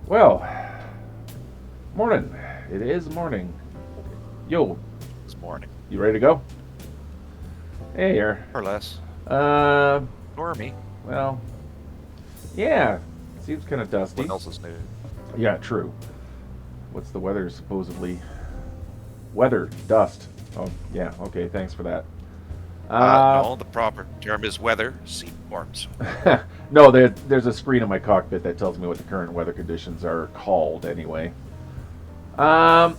Well, morning. It is morning. Yo, This morning, you ready to go? Hey, here. or less. Uh, Stormy. well, yeah. Seems kind of What dusty. else is new? Yeah, true. What's the weather supposedly? Weather, dust. Oh, yeah. Okay, thanks for that. No, the proper term is weather, sea storms. No, there's a screen in my cockpit that tells me what the current weather conditions are called anyway. Um,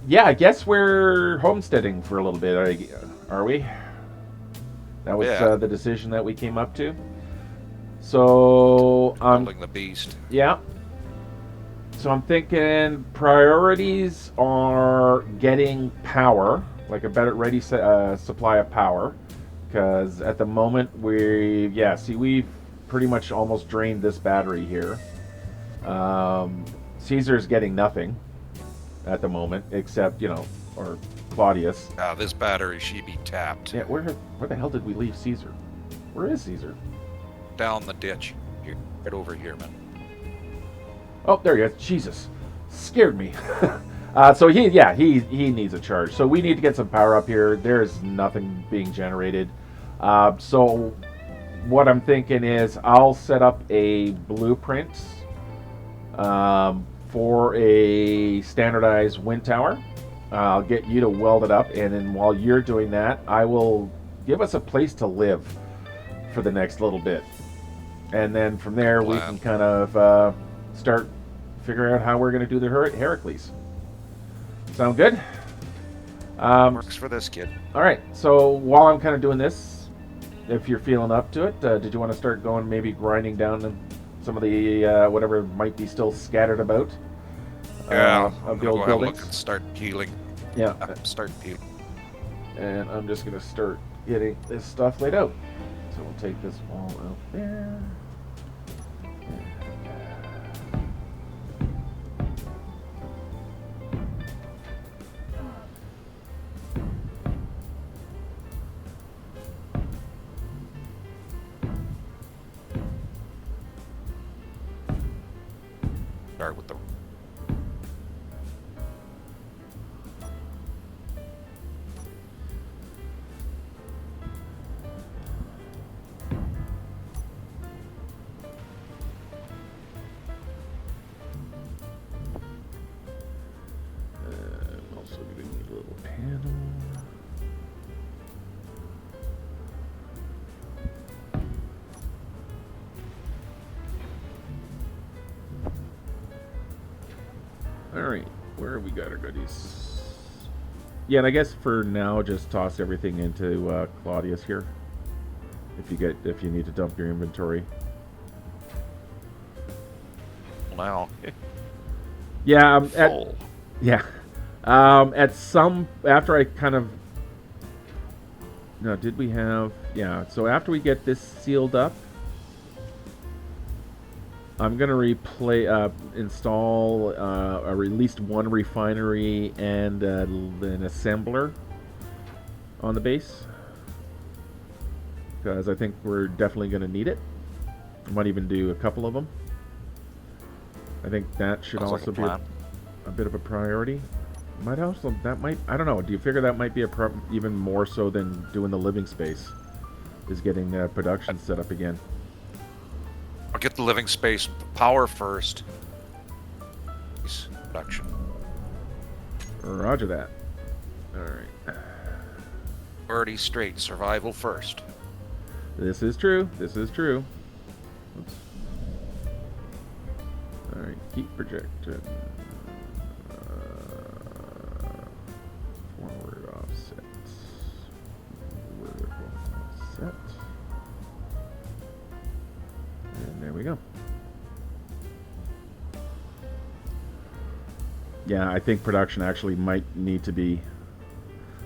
yeah, I guess we're homesteading for a little bit, are we? That was Yeah, the decision that we came up to. So, building the beast. yeah. So I'm thinking priorities are getting power, like a better ready supply of power, because at the moment we've pretty much almost drained this battery here. Caesar's getting nothing at the moment, except or Claudius. This battery, she be tapped. Yeah, where the hell did we leave Caesar? Where is Caesar? Down the ditch. Here, right over here, man. Oh, there he is. Jesus, scared me. So he needs a charge. So we need to get some power up here. There's nothing being generated. So what I'm thinking is I'll set up a blueprint for a standardized wind tower. I'll get you to weld it up, and then while you're doing that, I will give us a place to live for the next little bit. And then from there, we can kind of start figuring out how we're going to do the Heracles. Sound good? Works for this kid. All right. So while I'm kind of doing this, if you're feeling up to it, did you want to start going, maybe grinding down some of the whatever might be still scattered about? Yeah, Of I'm the gonna old go have a buildings. look and start peeling. Yeah. Start peeling. And I'm just going to start getting this stuff laid out. So we'll take this wall out there. Start with the. I'm also going to need a little panel. Alright, where have we got our goodies? Yeah, and I guess for now, just toss everything into Claudius here. If you need to dump your inventory. Now, Yeah, full. yeah. At some after I kind of no, did we have yeah? So after we get this sealed up, I'm gonna install at least one refinery and an assembler on the base, because I think we're definitely gonna need it. I might even do a couple of them. I think that should Sounds like also a be plan. a bit of a priority. I don't know. Do you figure that might be even more so than doing the living space? Is getting production set up again. I'll get the living space power first. Production. Roger that. All right. Already straight. Survival first. This is true. This is true. Oops. All right. Keep projecting. Forward offset. Vertical offset. we go. Yeah, I think production actually might need to be,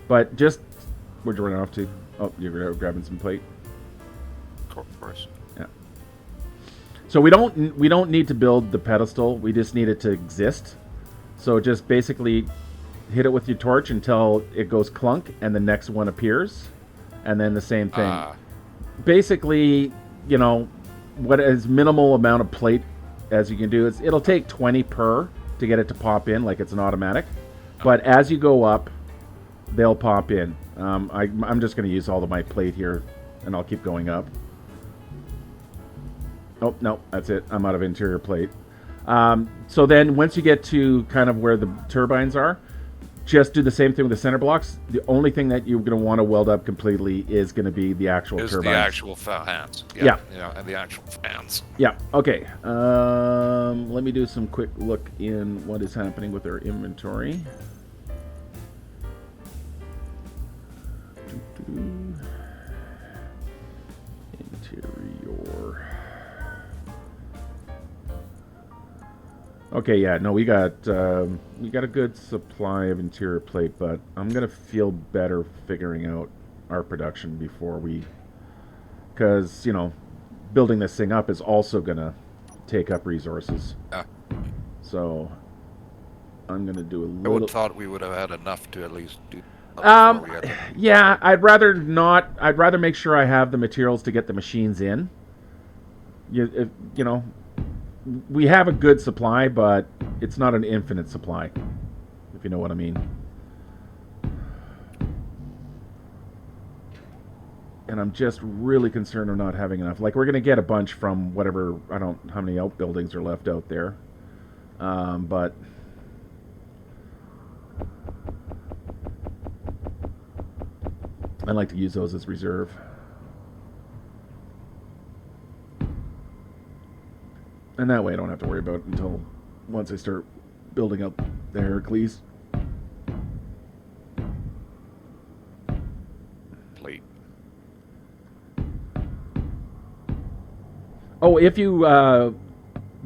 but just where'd you run off to? Oh, you're grabbing some plate. Of course. Yeah. So we don't need to build the pedestal. We just need it to exist. So just basically hit it with your torch until it goes clunk, and the next one appears, and then the same thing. Basically, you know, what as minimal amount of plate as you can do is it'll take 20 per to get it to pop in, like it's an automatic. But as you go up, they'll pop in. I'm just going to use all of my plate here, and I'll keep going up. Oh, no, that's it. I'm out of interior plate. So then once you get to kind of where the turbines are, just do the same thing with the center blocks. The only thing that you're going to want to weld up completely is going to be the actual turbines. The actual fans. Yeah. And the actual fans. Yeah, okay. Let me do some quick look in what is happening with our inventory. Interior. Okay, yeah, no, we got a good supply of interior plate, but I'm gonna feel better figuring out our production before we, because you know, building this thing up is also gonna take up resources. So I'm gonna do a little. I would have thought we would have had enough to at least do. Yeah, I'd rather not. I'd rather make sure I have the materials to get the machines in. You know, we have a good supply, but it's not an infinite supply, if you know what I mean. And I'm just really concerned of not having enough. Like, we're going to get a bunch from whatever, I don't know how many outbuildings are left out there. But I like to use those as reserve. And that way I don't have to worry about it until once I start building up the Heracles. Plate. Oh, if you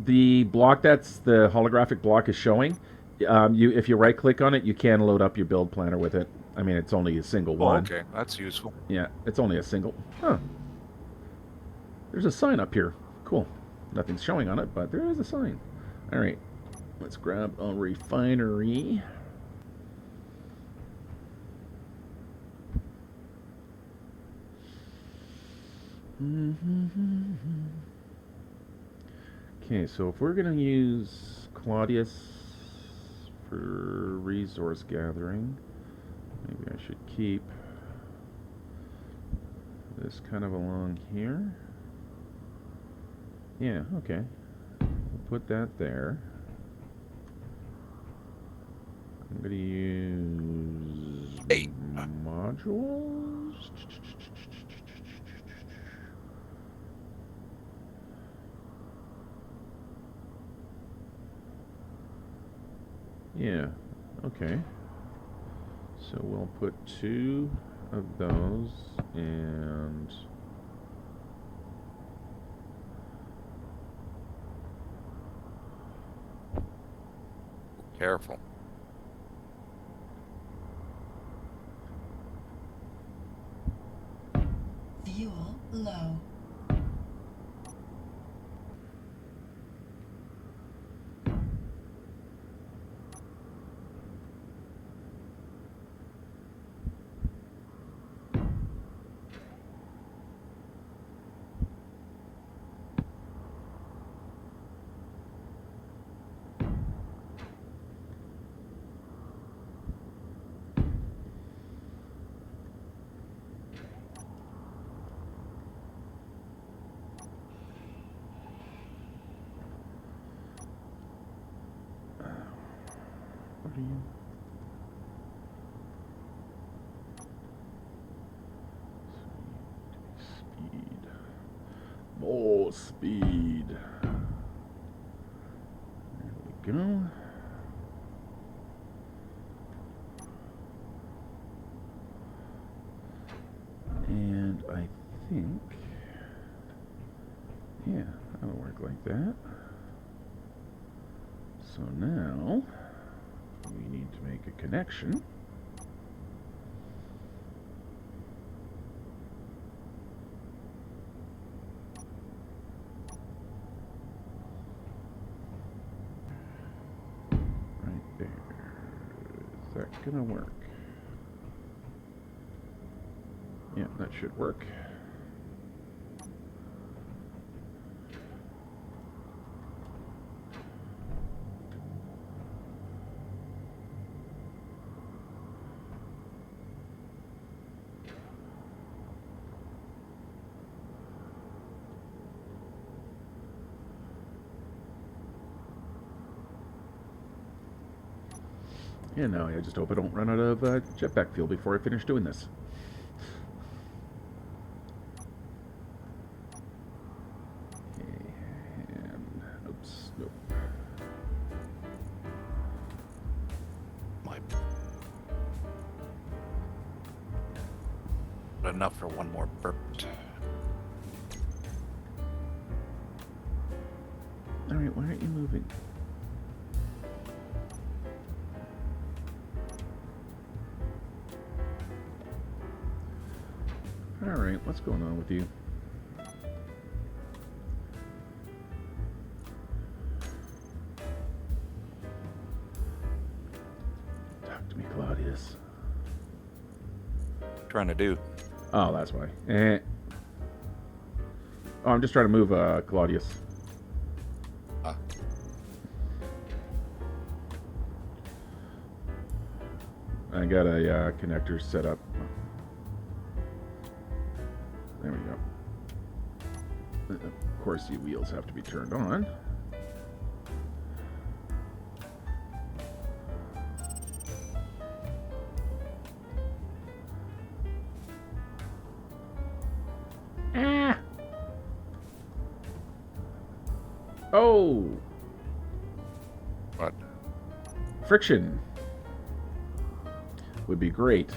the block that's the holographic block is showing, if you right click on it, you can load up your build planner with it. I mean, it's only a single one. Okay, that's useful. Yeah, it's only a single. Huh. There's a sign up here. Cool. Nothing's showing on it, but there is a sign. All right, let's grab a refinery. Okay, so if we're going to use Claudius for resource gathering, maybe I should keep this kind of along here. Yeah, okay. We'll put that there. I'm going to use modules. Yeah, okay. So we'll put 2 of those and Careful. Fuel low. Speed. More speed. There we go. And I think Yeah, that'll work like that. So now we need to make a connection. Right there. Is that gonna work? Yeah, that should work. Yeah, now I just hope I don't run out of jetpack fuel before I finish doing this. Okay, and oops, nope. Enough for one more burp. All right, why aren't you moving? All right, what's going on with you? Talk to me, Claudius. Trying to do. Oh, that's why. Oh, I'm just trying to move Claudius. I got a connector set up. There we go. Of course, the wheels have to be turned on. Ah! Oh! What? Friction would be great.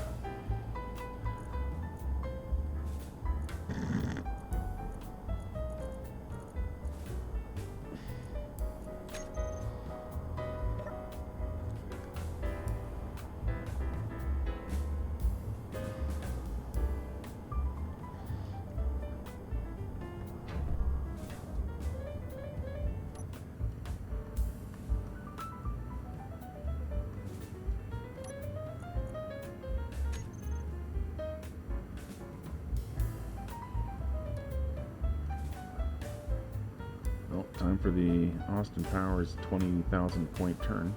Well, time for the Austin Powers 20,000 point turn.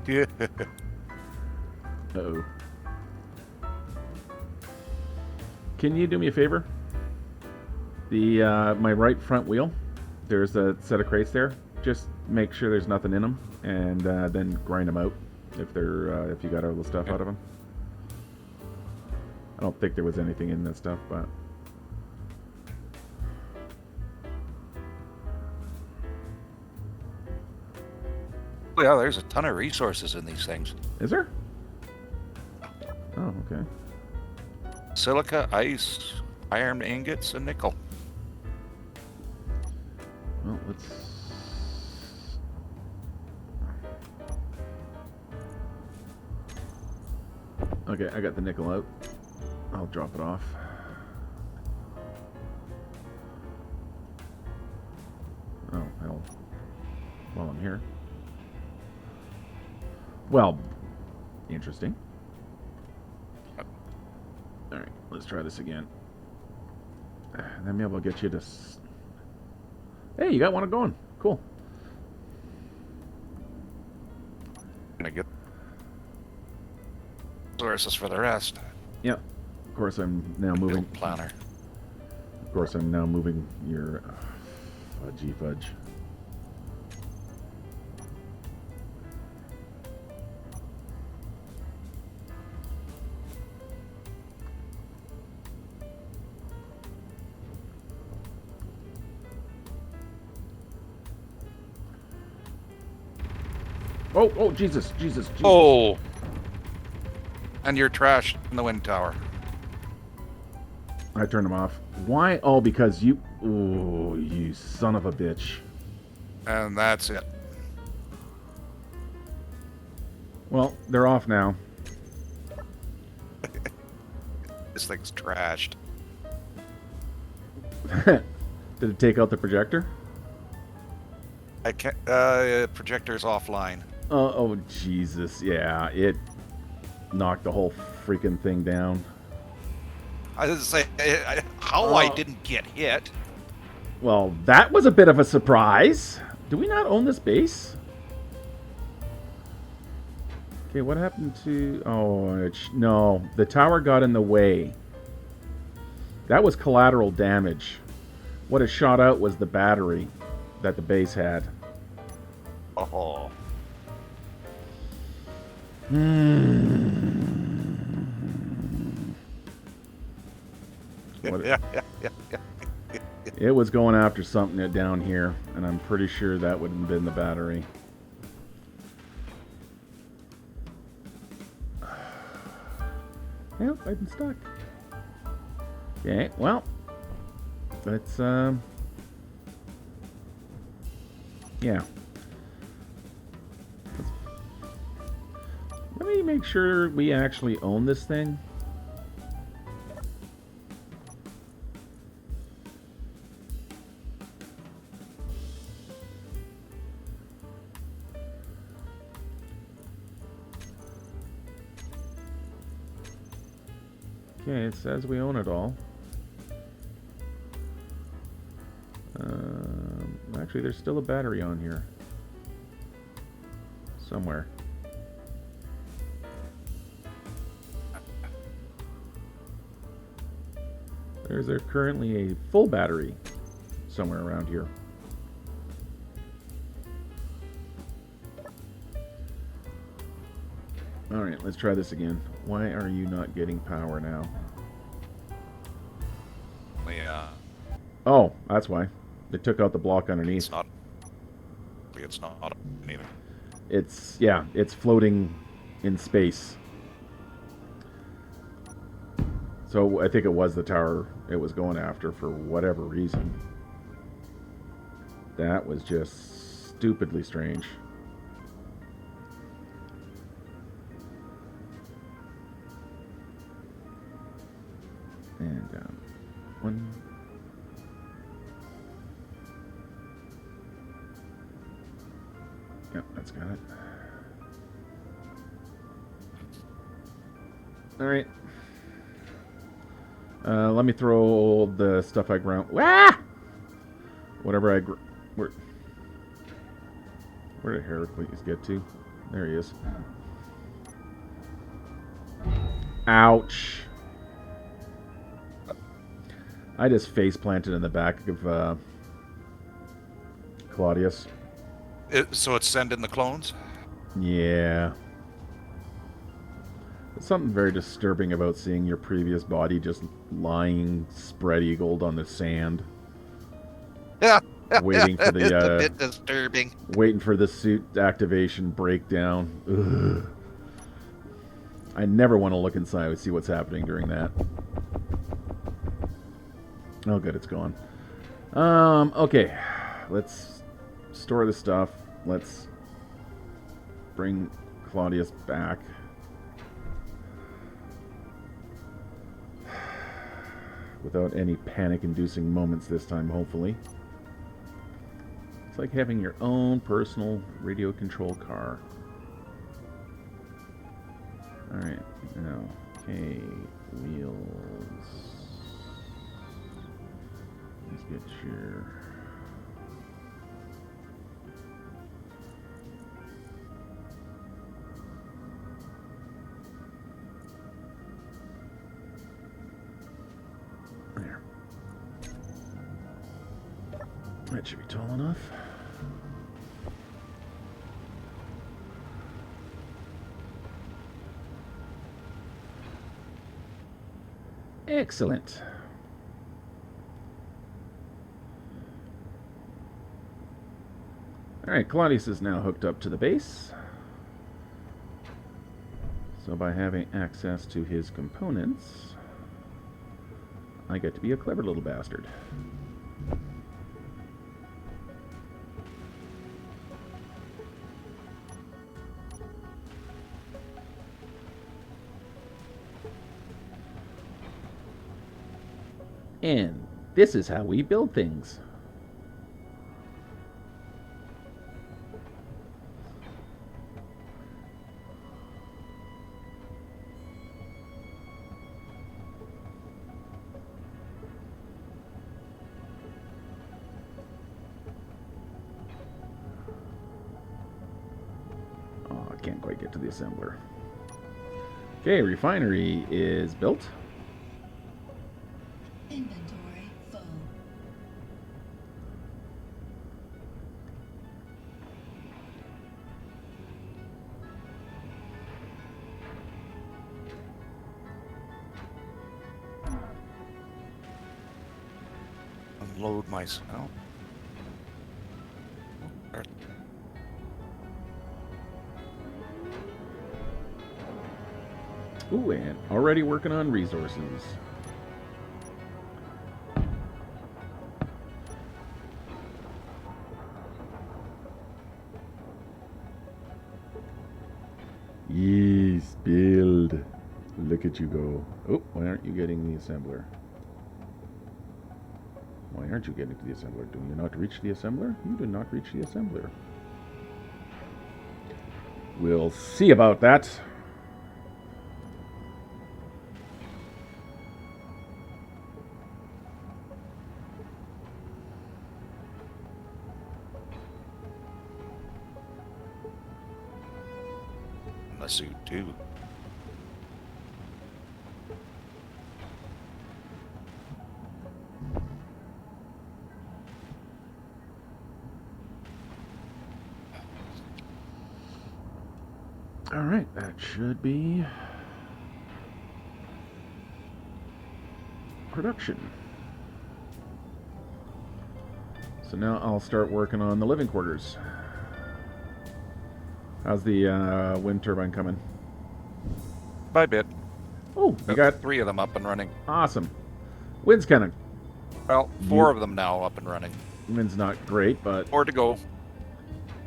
Yeah. Uh-oh. Can you do me a favor? The my right front wheel, there's a set of crates there. Just make sure there's nothing in them, and then grind them out if they're if you got all the stuff out of them. I don't think there was anything in that stuff, but Yeah, there's a ton of resources in these things. is there? Oh, okay. Silica, ice, iron ingots, and nickel. Well, let's. Okay, I got the nickel out. I'll drop it off. Oh, hell. While I'm here. Well, interesting. Alright, let's try this again. Then maybe I'll get you to... Hey, you got one going. Cool. Gonna get sources for the rest. Yeah. Of course, I'm now moving... Build planner. Of course, I'm now moving your... fudgy fudge. Oh, Jesus. Oh! And your trash in the wind tower. I turned them off. Why? Oh, because you... Oh, you son of a bitch. And that's it. Well, they're off now. This thing's trashed. Did it take out the projector? I can't. Projector's offline. Oh, Jesus. Yeah, it knocked the whole freaking thing down. I didn't say how I didn't get hit. Well, that was a bit of a surprise. Do we not own this base? Okay, what happened to... Oh, no. The tower got in the way. That was collateral damage. What it shot out was the battery that the base had. Oh. What- Yeah. It was going after something down here, and I'm pretty sure that would have been the battery. Yep, I've been stuck. Okay, well, let's, yeah. Let me make sure we actually own this thing. Okay, it says we own it all. Actually, there's still a battery on here. Somewhere. There's currently a full battery somewhere around here. Alright, let's try this again. Why are you not getting power now? Yeah. Oh, that's why. They took out the block underneath. It's not. It's not either. It's, yeah, it's floating in space. So I think it was the tower it was going after for whatever reason. That was just stupidly strange. And one. Yep, that's got it. All right. Let me throw the stuff I ground. Ah! Whatever I. Where did Heracles get to? There he is. Ouch. I just face planted in the back of Claudius. So it's sending the clones? Yeah. There's something very disturbing about seeing your previous body just lying spread-eagled on the sand. Yeah. Waiting for the, it's a bit disturbing. Waiting for the suit activation breakdown. Ugh. I never want to look inside and see what's happening during that. Oh, good, it's gone. Okay. Let's store the stuff. Let's bring Claudius back. Without any panic-inducing moments this time, hopefully. It's like having your own personal radio-controlled car. Alright, now, okay, wheels. Let's get your... There. That should be tall enough. Excellent. Alright, Claudius is now hooked up to the base. So by having access to his components, I get to be a clever little bastard. And this is how we build things. Oh, I can't quite get to the assembler. Okay, refinery is built. Inventory full. Unload myself. Ooh, and already working on resources. Yes, build. Look at you go. Oh, why aren't you getting the assembler? Why aren't you getting to the assembler? Do you not reach the assembler? You do not reach the assembler. We'll see about that. The suit too. All right, that should be production. So now I'll start working on the living quarters. How's the wind turbine coming? By bit. Oh, you got 3 of them up and running. awesome. Wind's kind of Well, 4 of them now up and running. wind's not great, but 4 to go.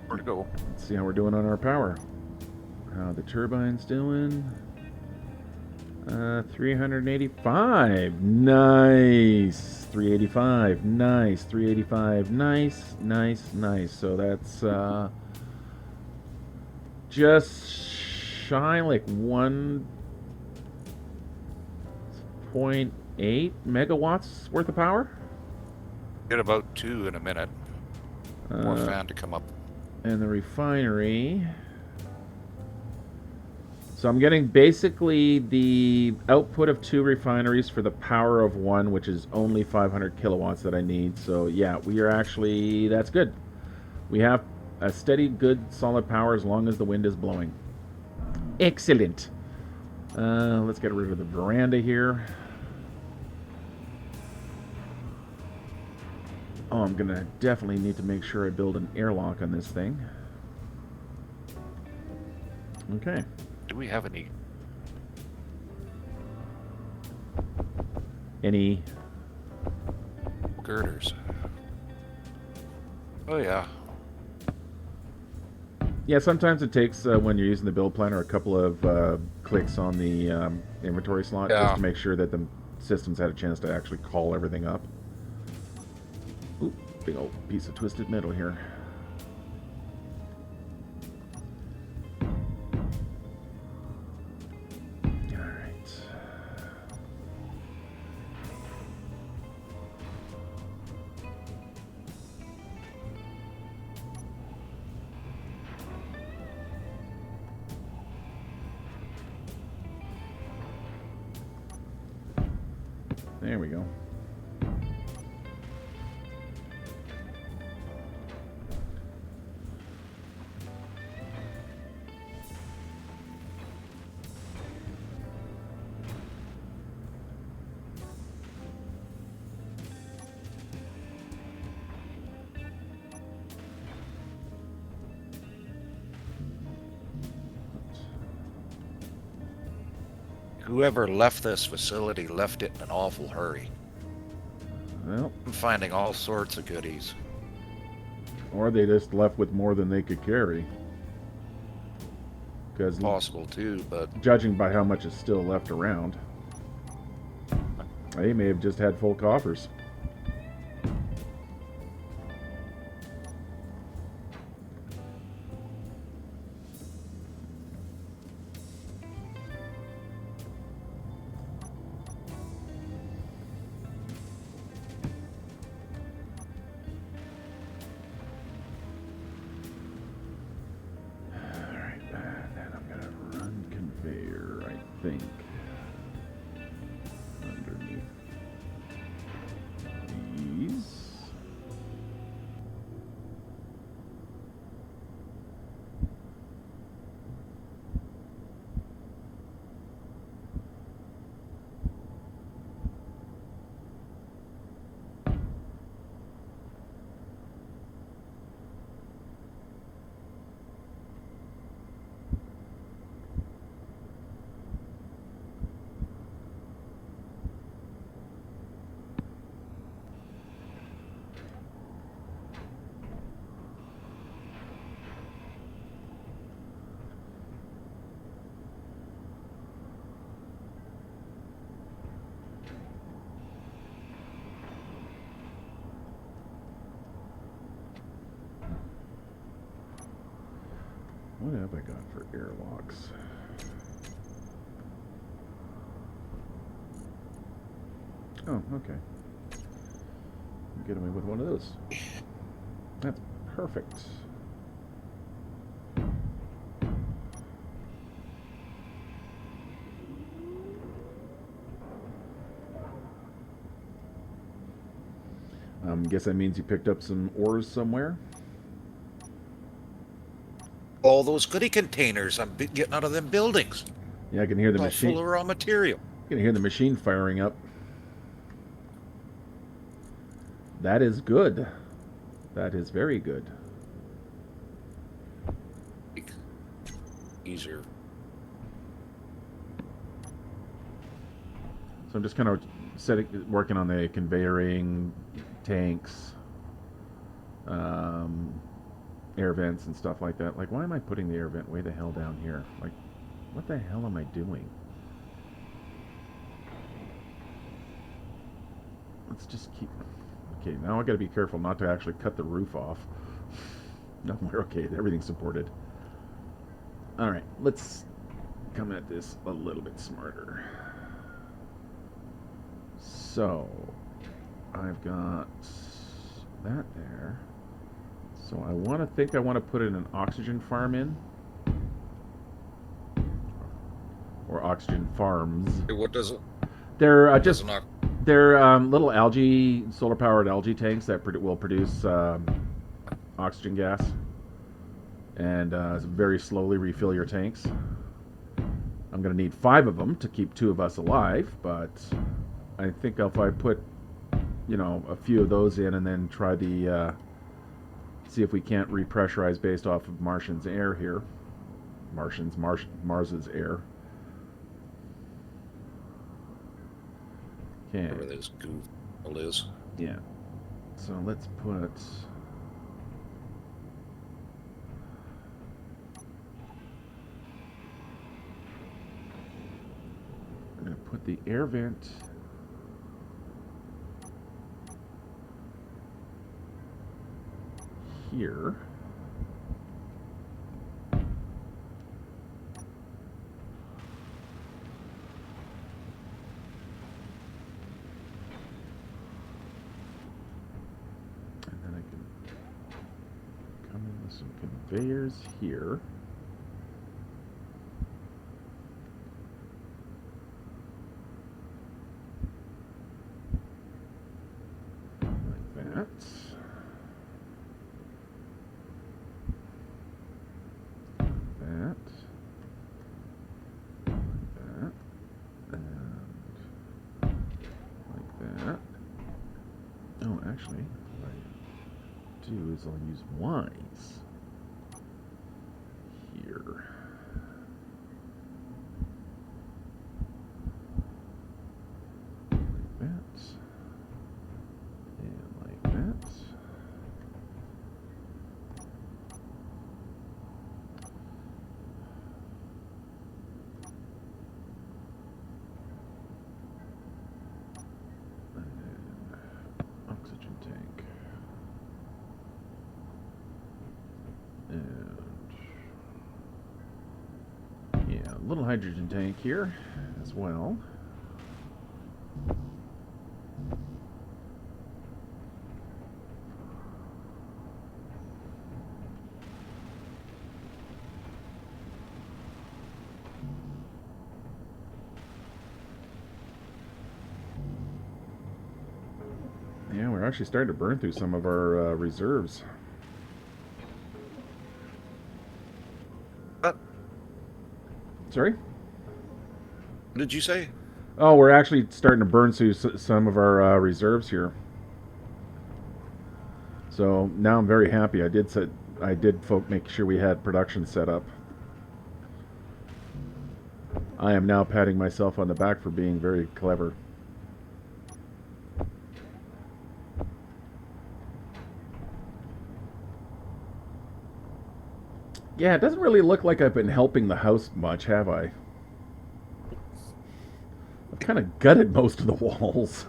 4 to go. let's see how we're doing on our power. How the turbine's doing? 385. Nice. 385. Nice. 385. Nice. Nice. Nice. So that's just shy, like 1.8 megawatts worth of power. Get about 2 in a minute. More fan to come up. And the refinery. So I'm getting basically the output of 2 refineries for the power of 1, which is only 500 kilowatts that I need. So yeah, we are actually, that's good. We have a steady, good, solid power as long as the wind is blowing. Excellent. Let's get rid of the veranda here. Oh, I'm gonna definitely need to make sure I build an airlock on this thing. Okay. Do we have any girders? Oh yeah. Yeah, sometimes it takes, when you're using the build planner, a couple of clicks on the inventory slot just to make sure that the system's had a chance to actually call everything up. Ooh, big old piece of twisted metal here. There we go. Whoever left this facility left it in an awful hurry. I'm finding all sorts of goodies. Or they just left with more than they could carry. Because Possible too, but judging by how much is still left around, they may have just had full coffers. Think underneath these. What have I got for airlocks? Oh, okay. Get away with one of those. That's perfect. Guess that means you picked up some ores somewhere. all those goodie containers I'm getting out of them buildings. Yeah, I can hear the All machine. full of raw material. I can hear the machine firing up. That is good. That is very good. Easier. So I'm just kind of working on the conveyoring, tanks, air vents and stuff like that. Like, why am I putting the air vent way the hell down here? Like, what the hell am I doing? Let's just keep... Okay, now I gotta be careful not to actually cut the roof off. No, we're okay. Everything's supported. Alright, let's come at this a little bit smarter. So, I've got that there. So I want to put in an oxygen farm in. Or oxygen farms. What does it? They're Does it not? they're little algae, solar-powered algae tanks that will produce oxygen gas, and very slowly refill your tanks. I'm going to need 5 of them to keep 2 of us alive, but I think if I put, a few of those in and then try the see if we can't repressurize based off of Martian's air here. Mars's air. Okay. Whatever this goof is. Yeah. So let's put... I'm going to put the air vent here. And then I can come in with some conveyors here. Like that. That, and like that. Oh, actually, what I do is I'll use Y's here. Like that, and little hydrogen tank here as well. Yeah, we're actually starting to burn through some of our reserves. What Sorry? did you say? Oh, we're actually starting to burn through some of our reserves here. So now I'm very happy. I did make sure we had production set up. I am now patting myself on the back for being very clever. Yeah, it doesn't really look like I've been helping the house much, have I? I've kind of gutted most of the walls.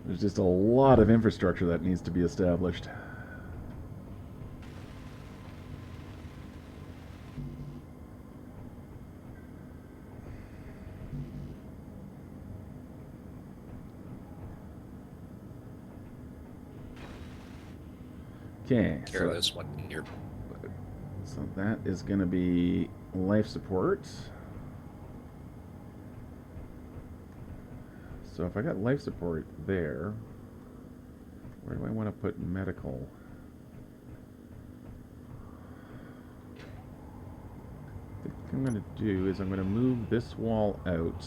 There's just a lot of infrastructure that needs to be established. Okay, Here, this one here. so that is going to be life support. So if I got life support there, where do I want to put medical? I think what I'm going to do is I'm going to move this wall out.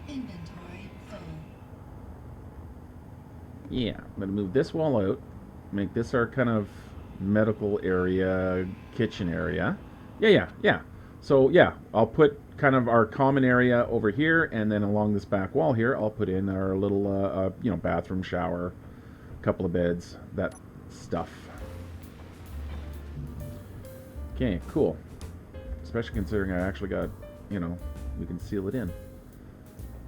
Inventory full. Yeah, I'm going to move this wall out, make this our kind of medical area, kitchen area. Yeah. So yeah, I'll put kind of our common area over here, and then along this back wall here, I'll put in our little, bathroom, shower, couple of beds, that stuff. Okay, cool. Especially considering I actually got, we can seal it in.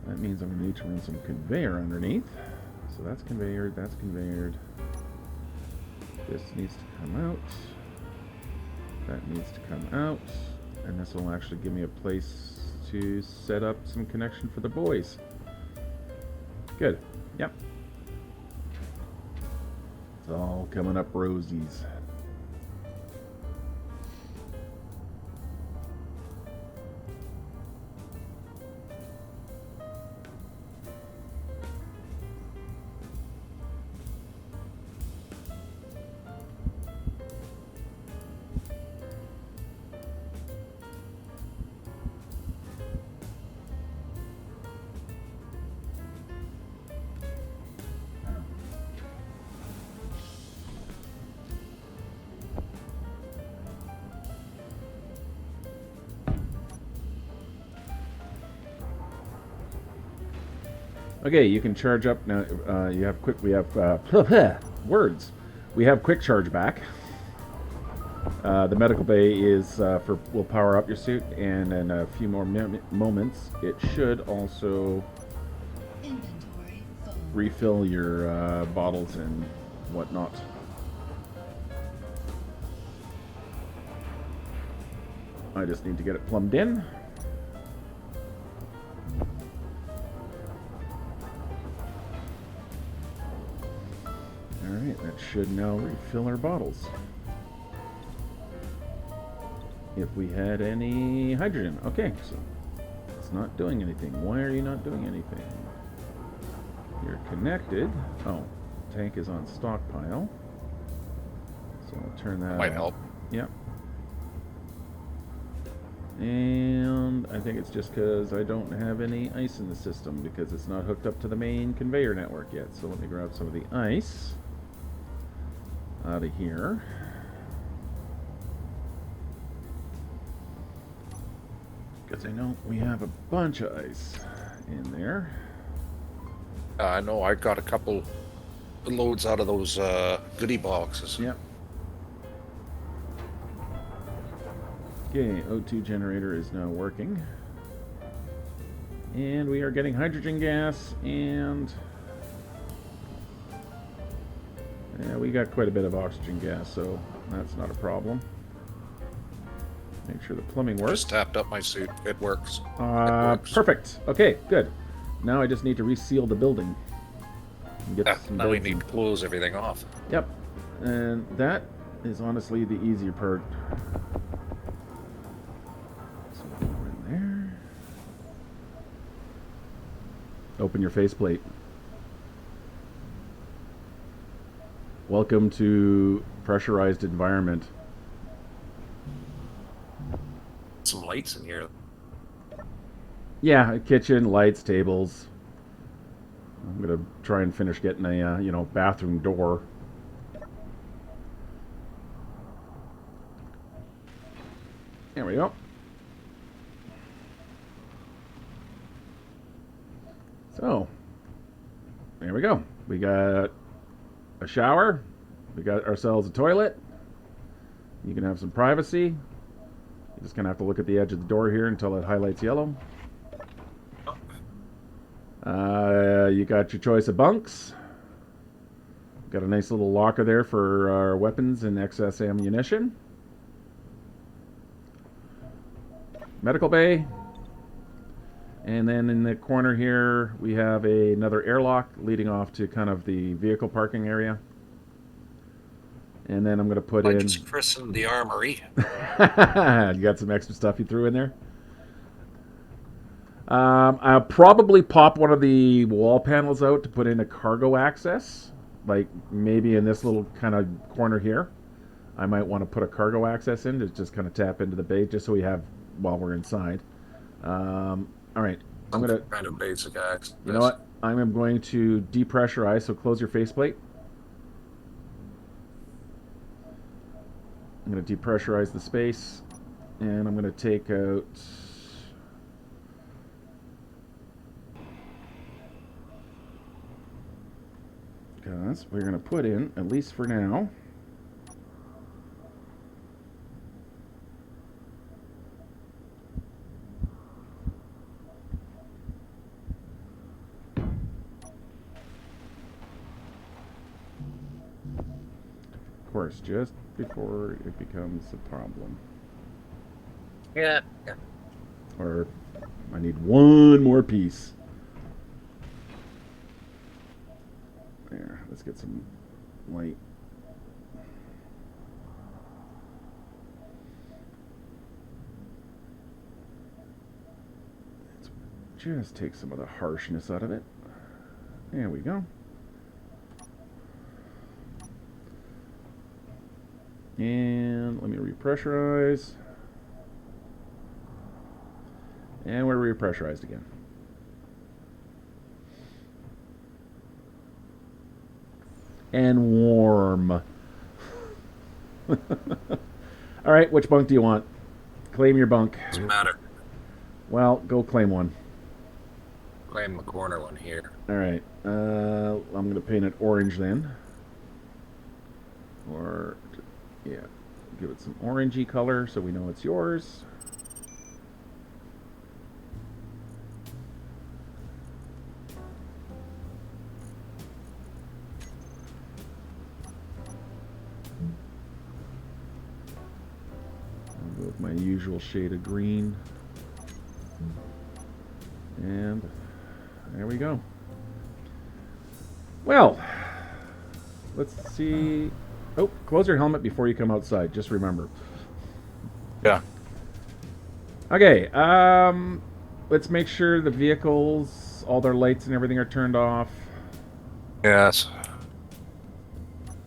That means I'm going to need to run some conveyor underneath. So that's conveyored, that's conveyored. This needs to come out. That needs to come out. And this will actually give me a place to set up some connection for the boys. Good. Yep. It's all coming up rosies. Okay, you can charge up now. You have quick. We have words. We have quick charge back. The medical bay is will power up your suit, and in a few more moments, it should also Inventory full. refill your bottles and whatnot. I just need to get it plumbed in. Alright, that should now refill our bottles. If we had any hydrogen. Okay, so it's not doing anything. Why are you not doing anything? You're connected. Oh, tank is on stockpile. So I'll turn that Might on. help. Yep. And I think it's just because I don't have any ice in the system because it's not hooked up to the main conveyor network yet. So let me grab some of the ice out of here. Because I know we have a bunch of ice in there. I know I got a couple loads out of those goodie boxes. Yep. Okay, O2 generator is now working. And we are getting hydrogen gas, and yeah, we got quite a bit of oxygen gas, so that's not a problem. Make sure the plumbing works. Just tapped up my suit. It works. It works. Perfect. Okay, good. Now I just need to reseal the building. And get some Now we beds need in. to close everything off. Yep. And that is honestly the easier part. So we'll go in there. Open your faceplate. Welcome to pressurized environment. Some lights in here. Yeah, a kitchen, lights, tables. I'm gonna try and finish getting a bathroom door. There we go. So, there we go. We got a shower. We got ourselves a toilet. You can have some privacy. You just kind of have to look at the edge of the door here until it highlights yellow. You got your choice of bunks. Got a nice little locker there for our weapons and excess ammunition. Medical bay. And then in the corner here, we have another airlock leading off to kind of the vehicle parking area. And then I'm going to put I in... just christened the armory. You got some extra stuff you threw in there? I'll probably pop one of the wall panels out to put in a cargo access. Like maybe in this little kind of corner here. I might want to put a cargo access in to just kind of tap into the bay just so we have while we're inside. All right, I'm Some gonna. kind of basic access. You know what? I'm going to depressurize. So close your faceplate. I'm going to depressurize the space, and I'm going to take out. Because we're going to put in, at least for now. Of course, just before it becomes a problem. Yeah. Or I need one more piece. There, let's get some light. Let's just take some of the harshness out of it. There we go. And let me repressurize. And we're repressurized again. And warm. All right, which bunk do you want? Claim your bunk. Doesn't matter. Well, go claim one. Claim the corner one here. All right. I'm going to paint it orange then. Or, yeah, give it some orangey color so we know it's yours. I'll go with my usual shade of green. And there we go. Well, let's see. Oh, close your helmet before you come outside. Just remember. Yeah. Okay. Let's make sure the vehicles, all their lights and everything are turned off. Yes.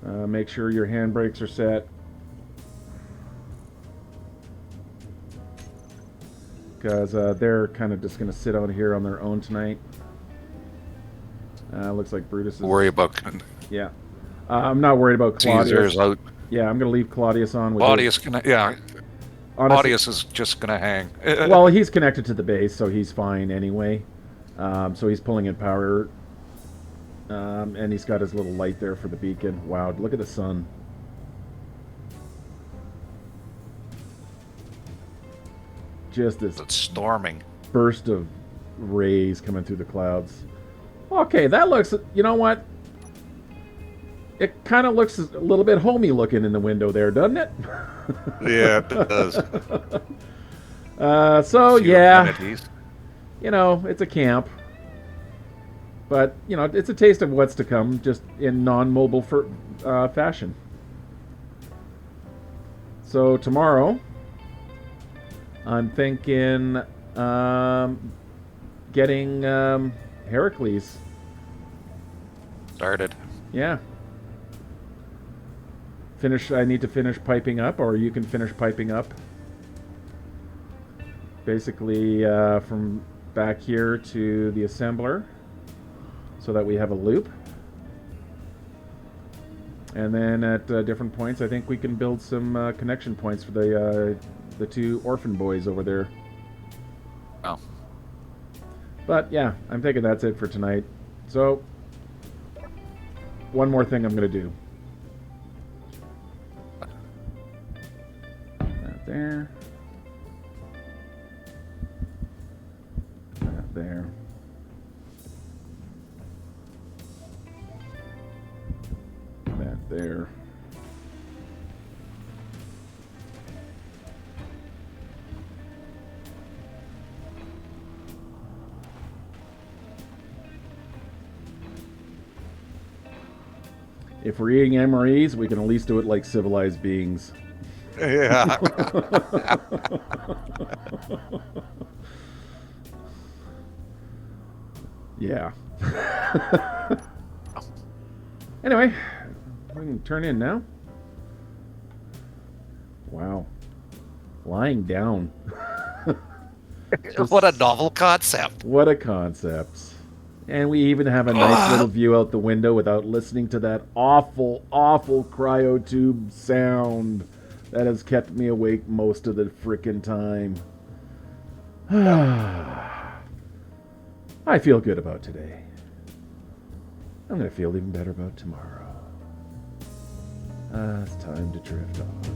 Make sure your handbrakes are set. Because they're kind of just going to sit out here on their own tonight. Looks like Brutus is... Worry about Yeah. I'm not worried about Claudius. Caesar's out. Yeah, I'm going to leave Claudius on. With Claudius gonna, yeah. Honestly, Claudius is just gonna hang. well, he's connected to the base, so he's fine anyway. So he's pulling in power. And he's got his little light there for the beacon. Wow, look at the sun. Just this It's storming. burst of rays coming through the clouds. Okay, that looks... You know what? It kind of looks a little bit homey looking in the window there, doesn't it? Yeah, it does. So Few yeah, amenities. it's a camp, but it's a taste of what's to come, just in non-mobile fashion. So tomorrow, I'm thinking getting Heracles. Started. Yeah. I need to finish piping up, or you can finish piping up. Basically, from back here to the assembler, so that we have a loop. And then at different points, I think we can build some connection points for the two orphan boys over there. Oh. But yeah, I'm thinking that's it for tonight. So, one more thing I'm going to do. That there. That there. That there. If we're eating MREs, we can at least do it like civilized beings. Yeah. Yeah. Anyway, we can turn in now. Wow. Lying down. What a novel concept. What a concept. And we even have a nice little view out the window without listening to that awful, awful cryotube sound that has kept me awake most of the frickin' time. I feel good about today. I'm going to feel even better about tomorrow. It's time to drift off.